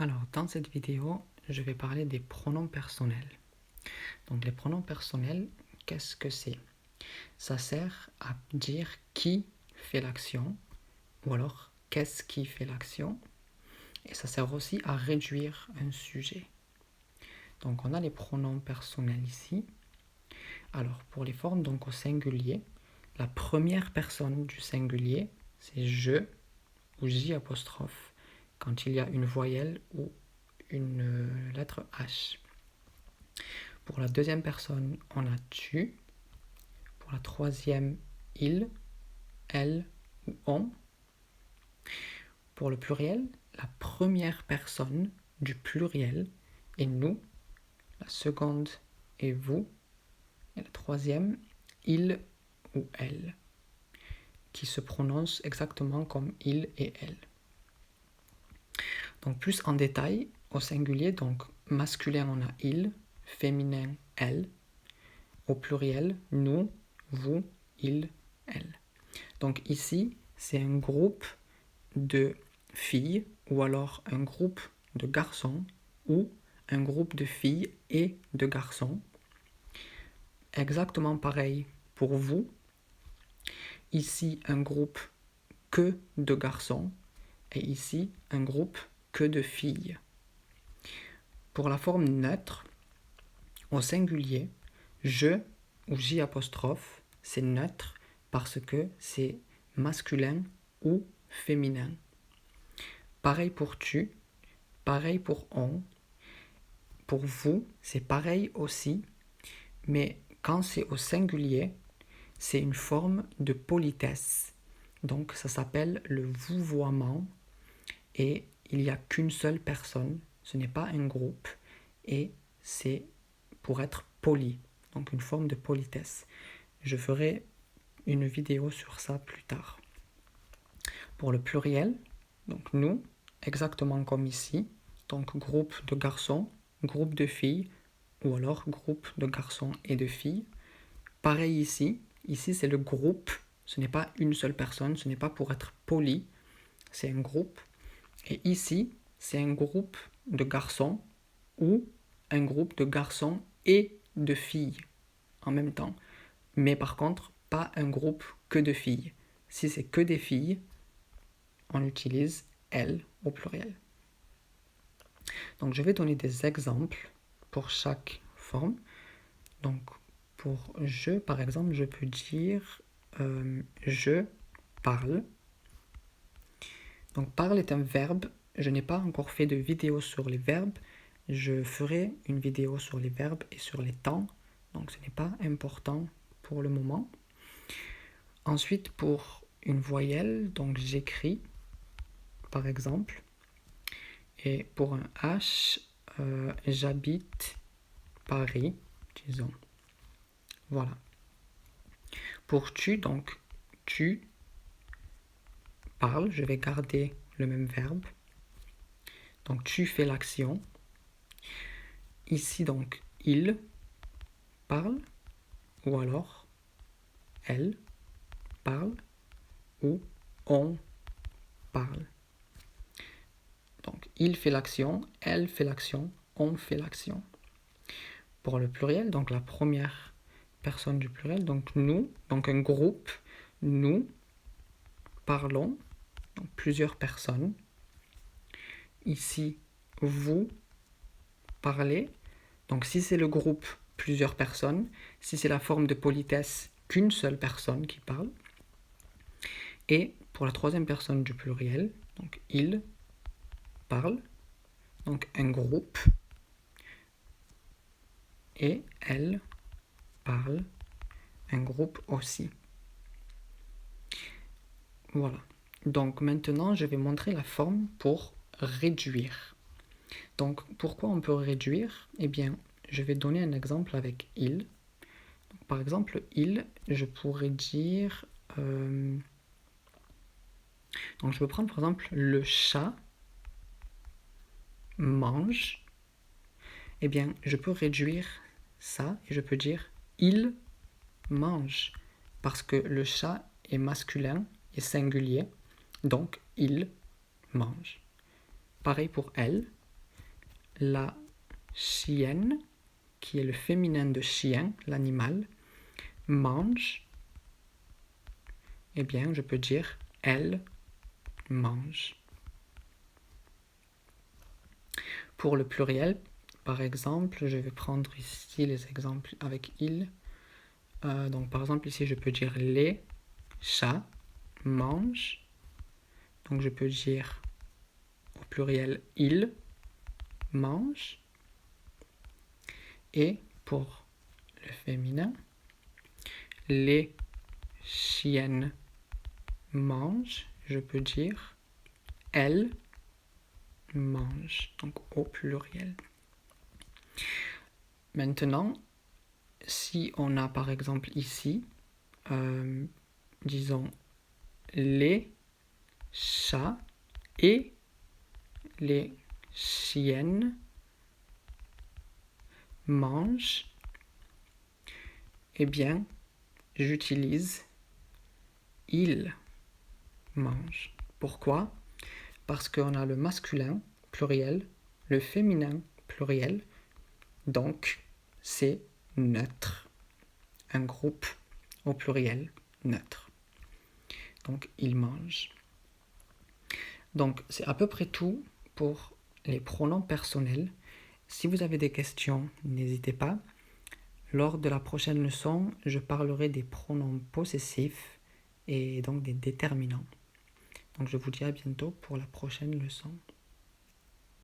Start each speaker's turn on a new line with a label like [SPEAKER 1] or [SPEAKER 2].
[SPEAKER 1] Alors, dans cette vidéo, je vais parler des pronoms personnels. Donc, les pronoms personnels, qu'est-ce que c'est? Ça sert à dire qui fait l'action, ou alors qu'est-ce qui fait l'action, et ça sert aussi à réduire un sujet. Donc, on a les pronoms personnels ici. Alors, pour les formes donc au singulier, la première personne du singulier, c'est je ou j apostrophe, quand il y a une voyelle ou une lettre H. Pour la deuxième personne, on a tu. Pour la troisième, il, elle ou on. Pour le pluriel, la première personne du pluriel est nous. La seconde est vous. Et la troisième, il ou elle, qui se prononce exactement comme il et elle. Donc plus en détail, au singulier, donc masculin on a il, féminin elle, au pluriel nous, vous, il, elle. Donc ici, c'est un groupe de filles ou alors un groupe de garçons ou un groupe de filles et de garçons. Exactement pareil pour vous. Ici, un groupe que de garçons et ici, un groupe que de filles. Pour la forme neutre, au singulier, je ou j apostrophe, c'est neutre parce que c'est masculin ou féminin. Pareil pour tu, pareil pour on. Pour vous, c'est pareil aussi, mais quand c'est au singulier, c'est une forme de politesse. Donc ça s'appelle le vouvoiement et il n'y a qu'une seule personne, ce n'est pas un groupe et c'est pour être poli, donc une forme de politesse. Je ferai une vidéo sur ça plus tard. Pour le pluriel, donc nous, exactement comme ici, donc groupe de garçons, groupe de filles, ou alors groupe de garçons et de filles. Pareil ici, ici c'est le groupe, ce n'est pas une seule personne, ce n'est pas pour être poli, c'est un groupe. Et ici, c'est un groupe de garçons ou un groupe de garçons et de filles en même temps. Mais par contre, pas un groupe que de filles. Si c'est que des filles, on utilise elles au pluriel. Donc je vais donner des exemples pour chaque forme. Donc pour je, par exemple, je peux dire je parle. Donc parle est un verbe. Je n'ai pas encore fait de vidéo sur les verbes. Je ferai une vidéo sur les verbes et sur les temps. Donc ce n'est pas important pour le moment. Ensuite, pour une voyelle, donc j'écris, par exemple. Et pour un H, j'habite Paris, disons. Voilà. Pour tu, donc tu parles, je vais garder le même verbe. Donc tu fais l'action. Ici, donc, il parle, ou alors elle parle, ou on parle. Donc, il fait l'action, elle fait l'action, on fait l'action. Pour le pluriel, donc la première personne du pluriel, donc nous, donc un groupe, nous parlons, donc plusieurs personnes. Ici, vous parlez. Donc si c'est le groupe, plusieurs personnes. Si c'est la forme de politesse, qu'une seule personne qui parle. Et pour la troisième personne du pluriel, donc il parle, donc un groupe. Et elle parle, un groupe aussi. Voilà. Donc maintenant, je vais montrer la forme pour réduire. Donc pourquoi on peut réduire? Eh bien, je vais donner un exemple avec il. Donc, par exemple, il, je pourrais dire... donc je peux prendre par exemple le chat mange. Eh bien, je peux réduire ça et je peux dire il mange. Parce que le chat est masculin et singulier. Donc, il mange. Pareil pour elle. la chienne, qui est le féminin de chien, l'animal, mange, eh bien, je peux dire elle mange. Pour le pluriel, par exemple, je vais prendre ici les exemples avec il. Donc, par exemple, ici, je peux dire les chats mangent. Donc, je peux dire au pluriel ils mangent. Et pour le féminin, les chiennes mangent. Je peux dire elles mangent. Donc, au pluriel. Maintenant, si on a par exemple ici, disons, les chats et les chiennes mangent, eh bien, j'utilise ils mangent. Pourquoi? Parce qu'on a le masculin pluriel, le féminin pluriel, donc c'est neutre. Un groupe au pluriel neutre. Donc, ils mangent. Donc, c'est à peu près tout pour les pronoms personnels. Si vous avez des questions, n'hésitez pas. Lors de la prochaine leçon, je parlerai des pronoms possessifs et donc des déterminants. Donc, je vous dis à bientôt pour la prochaine leçon.